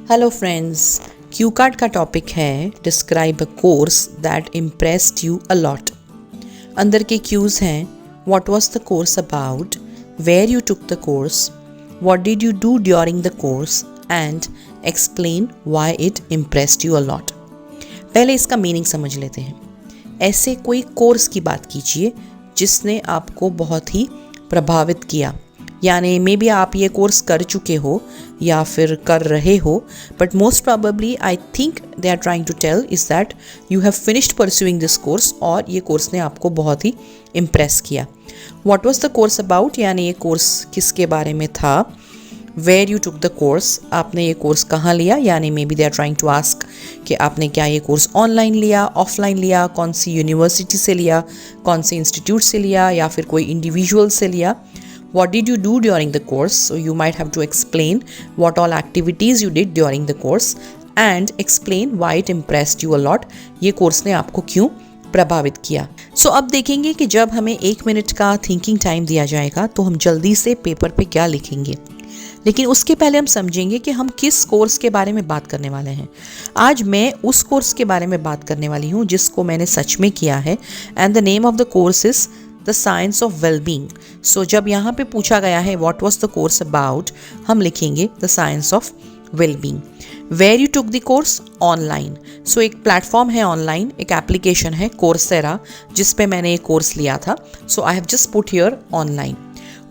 Hello friends, cue card का topic है describe a course that impressed you a lot. अंदर के cues हैं what was the course about, where you took the course, what did you do during the course and explain why it impressed you a lot. पहले इसका meaning समझ लेते हैं। ऐसे कोई कोर्स की बात कीजिए जिसने आपको बहुत ही प्रभावित किया, यानी मे बी आप ये कोर्स कर चुके हो या फिर कर रहे हो, but most probably I think they are trying to tell is that you have finished pursuing this course और ये कोर्स ने आपको बहुत ही इम्प्रेस किया। What was the course about, यानी ये कोर्स किसके बारे में था। Where you took the course, आपने ये कोर्स कहाँ लिया, यानी maybe they are trying to ask कि आपने क्या ये कोर्स ऑनलाइन लिया, ऑफलाइन लिया, कौन सी यूनिवर्सिटी से लिया, कौन से इंस्टीट्यूट से लिया या फिर कोई इंडिविजुअल से लिया। What did you do during the course? So you might have to explain what all activities you did during the course and explain why it impressed you a lot. ये course ने आपको क्यों प्रभावित किया। So अब देखेंगे कि जब हमें 1 मिनट का थिंकिंग टाइम दिया जाएगा तो हम जल्दी से पेपर पे क्या लिखेंगे, लेकिन उसके पहले हम समझेंगे कि हम किस कोर्स के बारे में बात करने वाले हैं। आज मैं उस कोर्स के बारे में बात करने वाली हूँ जिसको मैंने सच में किया है and the name of the course is the science of wellbeing. So जब यहाँ पे पूछा गया है what was the course about, हम लिखेंगे the science of wellbeing. Where you took the course, online. So एक प्लेटफॉर्म है ऑनलाइन, एक एप्लीकेशन है कोर्सेरा जिस पे मैंने एक कोर्स लिया था। So I have just put here online.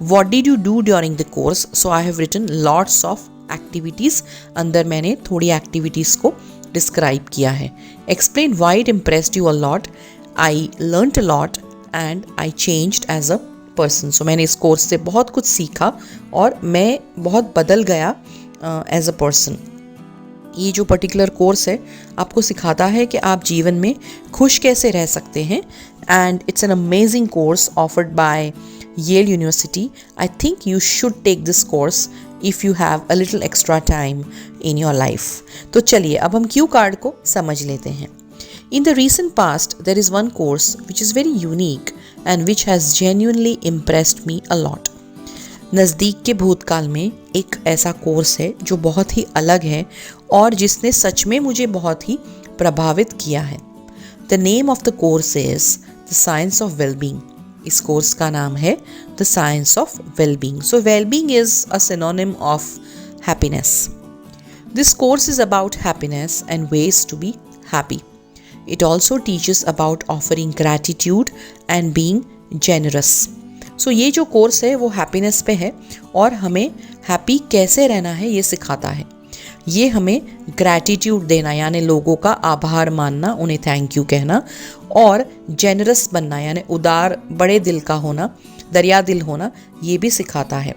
What did you do during the course, so I have written lots of activities. अंदर मैंने थोड़ी एक्टिविटीज़ को डिस्क्राइब किया है। Explain why it impressed you a lot, I learned a lot and I changed as a person. So मैंने इस course से बहुत कुछ सीखा और मैं बहुत बदल गया एज अ पर्सन। ये जो पर्टिकुलर कोर्स है आपको सिखाता है कि आप जीवन में खुश कैसे रह सकते हैं and it's an amazing course offered by Yale University. I think you should take this course if you have a little extra time in your life. तो चलिए अब हम क्यू कार्ड को समझ लेते हैं। In the recent past, there is one course which is very unique and which has genuinely impressed me a lot. नज़दीक के भूतकाल में एक ऐसा कोर्स है जो बहुत ही अलग है और जिसने सच में मुझे बहुत ही प्रभावित किया है। The name of the course is the Science of Wellbeing. इस कोर्स का नाम है The Science of Wellbeing. So Wellbeing is a synonym of happiness. This course is about happiness and ways to be happy. It also teaches about offering gratitude and being generous. So ये जो course है वो happiness पे है और हमें happy कैसे रहना है ये सिखाता है। ये हमें ग्रैटिट्यूड देना यानी लोगों का आभार मानना, उन्हें थैंक यू कहना, और जेनरस बनना यानी उदार, बड़े दिल का होना, दरिया दिल होना, ये भी सिखाता है।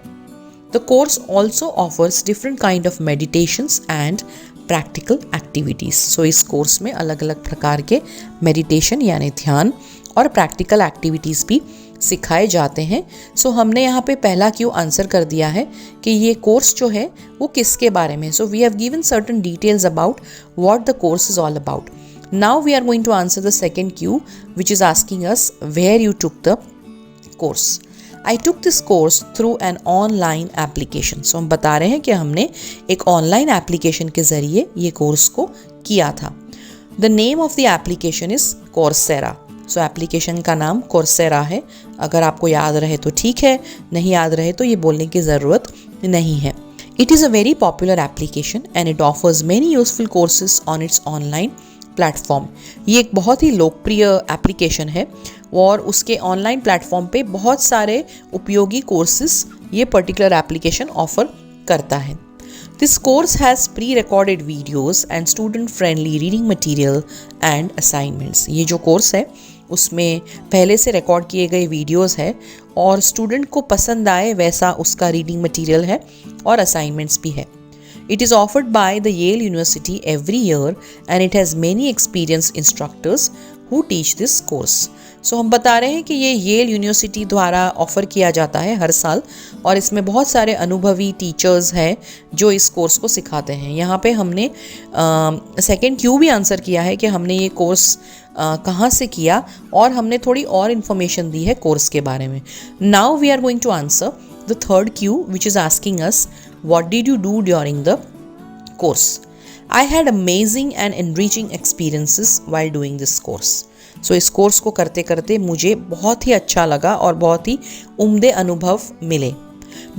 The course also offers different kind of meditations and practical activities. So इस कोर्स में अलग अलग प्रकार के मेडिटेशन यानी ध्यान और प्रैक्टिकल एक्टिविटीज़ भी सिखाए जाते हैं। सो हमने यहाँ पे पहला क्यू आंसर कर दिया है कि ये कोर्स जो है वो किसके बारे में। So we have given certain details about what the course is all about. Now we are going to answer the second Q which is asking us where you took the course. I took this course through an online application. So हम बता रहे हैं कि हमने एक online application के ज़रिए ये कोर्स को किया था। The name of the application is Coursera. So application का नाम Coursera है। अगर आपको याद रहे तो ठीक है, नहीं याद रहे तो ये बोलने की ज़रूरत नहीं है। It is a very popular application and it offers many useful courses on its online platform. ये एक बहुत ही लोकप्रिय एप्लीकेशन है और उसके ऑनलाइन प्लेटफॉर्म पे बहुत सारे उपयोगी कोर्सेज ये पर्टिकुलर एप्लीकेशन ऑफर करता है। This course has pre recorded videos and student friendly reading material and assignments. ये जो कोर्स है उसमें पहले से रिकॉर्ड किए गए वीडियोज़ है और स्टूडेंट को पसंद आए वैसा उसका रीडिंग मटीरियल है और असाइनमेंट्स भी है। It is offered by the Yale University every year and it has many experienced instructors who teach this course. So हम बता रहे हैं कि ये येल यूनिवर्सिटी द्वारा ऑफ़र किया जाता है हर साल और इसमें बहुत सारे अनुभवी टीचर्स हैं जो इस कोर्स को सिखाते हैं। यहाँ पे हमने सेकेंड क्यू भी आंसर किया है कि हमने ये कोर्स कहाँ से किया और हमने थोड़ी और इन्फॉर्मेशन दी है कोर्स के बारे में। Now we are going to answer the third Q which is asking us what did you do during the course. I had amazing and enriching experiences while doing this course. So इस course को करते करते मुझे बहुत ही अच्छा लगा और बहुत ही उम्दे अनुभव मिले.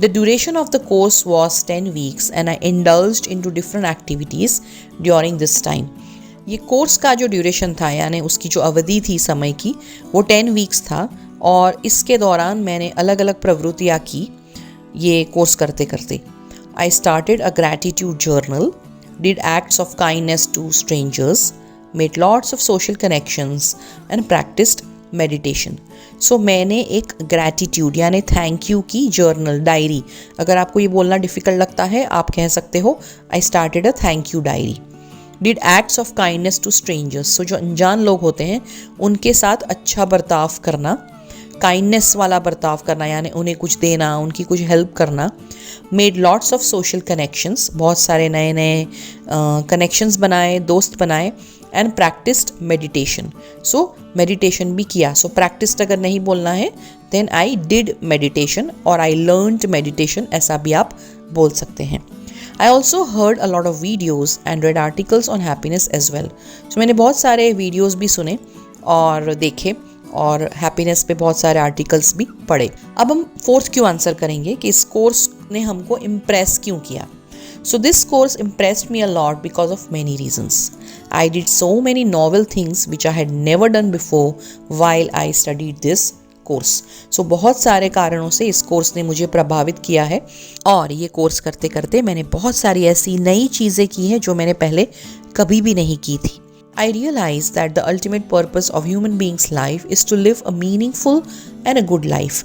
The duration of the course was 10 weeks and I indulged into different activities during this time. ये कोर्स का जो ड्यूरेशन था यानी उसकी जो अवधि थी समय की वो 10 वीक्स था और इसके दौरान मैंने अलग अलग प्रवृत्तियाँ की ये कोर्स करते करते. I started a gratitude journal, did acts of kindness to strangers, made lots of social connections and practiced meditation. So मैंने एक gratitude यानी थैंक यू की जर्नल डायरी, अगर आपको ये बोलना डिफ़िकल्ट लगता है आप कह सकते हो I started a thank you diary. Did acts of kindness to strangers. So जो अनजान लोग होते हैं उनके साथ अच्छा बर्ताव करना, काइंडनेस वाला बर्ताव करना यानी उन्हें कुछ देना, उनकी कुछ हेल्प करना. Made lots of social connections, बहुत सारे नए नए कनेक्शंस बनाए, दोस्त बनाए. And practised meditation. So meditation भी किया. सो प्रैक्टिस्ड अगर नहीं बोलना है देन आई डिड मेडिटेशन और आई लर्नड मेडिटेशन, ऐसा भी आप बोल सकते हैं. I also heard a lot of videos and read articles on happiness as well. So मैंने बहुत सारे वीडियोस भी सुने और देखे और हैप्पीनेस पे बहुत सारे आर्टिकल्स भी पढ़े. अब हम फोर्थ क्यों आंसर करेंगे कि इस कोर्स ने हमको इम्प्रेस क्यों किया. So this course impressed me a lot because of many reasons. I did so many novel things which I had never done before while I studied this course. So बहुत सारे कारणों से इस course ने मुझे प्रभावित किया है और ये कोर्स करते करते मैंने बहुत सारी ऐसी नई चीज़ें की हैं जो मैंने पहले कभी भी नहीं की थी. I realized that the ultimate purpose of human being's life is to live a meaningful and a good life.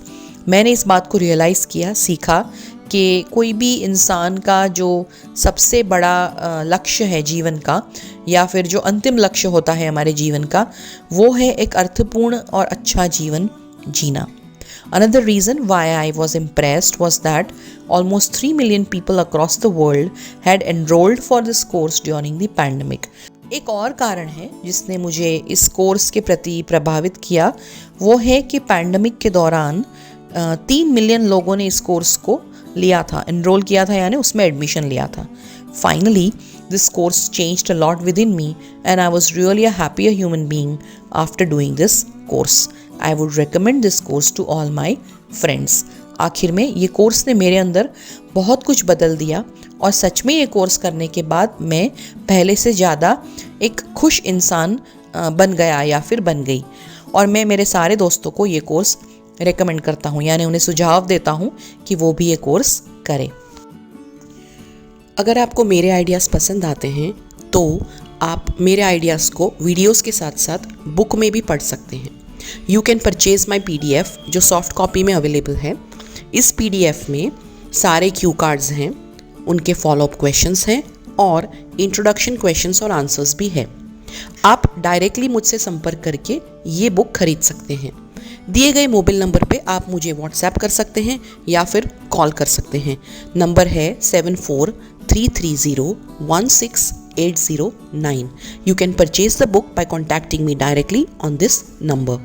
मैंने इस बात को रियलाइज़ किया, सीखा कि कोई भी इंसान का जो सबसे बड़ा लक्ष्य है जीवन का या फिर जो अंतिम लक्ष्य होता है हमारे जीवन का वो है एक अर्थपूर्ण और अच्छा जीवन जीना. Another reason why I was impressed was that almost 3 million people across the world had enrolled for this course during the pandemic. एक और कारण है जिसने मुझे इस कोर्स के प्रति प्रभावित किया वो है कि पैंडमिक के दौरान 3 मिलियन लोगों ने इस कोर्स को लिया था, एनरोल किया था यानी उसमें एडमिशन लिया था. Finally, this course changed a lot within me and I was really a happier human being after doing this course. I would recommend this course to all my friends. आखिर में ये course ने मेरे अंदर बहुत कुछ बदल दिया और सच में ये कोर्स करने के बाद मैं पहले से ज़्यादा एक खुश इंसान बन गया या फिर बन गई और मैं मेरे सारे दोस्तों को ये कोर्स रेकमेंड करता हूँ यानी उन्हें सुझाव देता हूँ कि वो भी ये कोर्स करें. अगर आपको मेरे आइडियाज़ पसंद आते हैं तो आप मेरे आइडियाज़ को वीडियोस के साथ साथ बुक में भी पढ़ सकते हैं. You can purchase my PDF जो सॉफ्ट कॉपी में अवेलेबल है. इस PDF में सारे क्यू कार्ड्स हैं, उनके फॉलोअप क्वेश्चंस हैं और इंट्रोडक्शन क्वेश्चंस और आंसर्स भी है. आप डायरेक्टली मुझसे संपर्क करके ये बुक खरीद सकते हैं. दिए गए मोबाइल नंबर पे आप मुझे व्हाट्सएप कर सकते हैं या फिर कॉल कर सकते हैं. नंबर है 7433016809. You can purchase the book by contacting me directly on this number.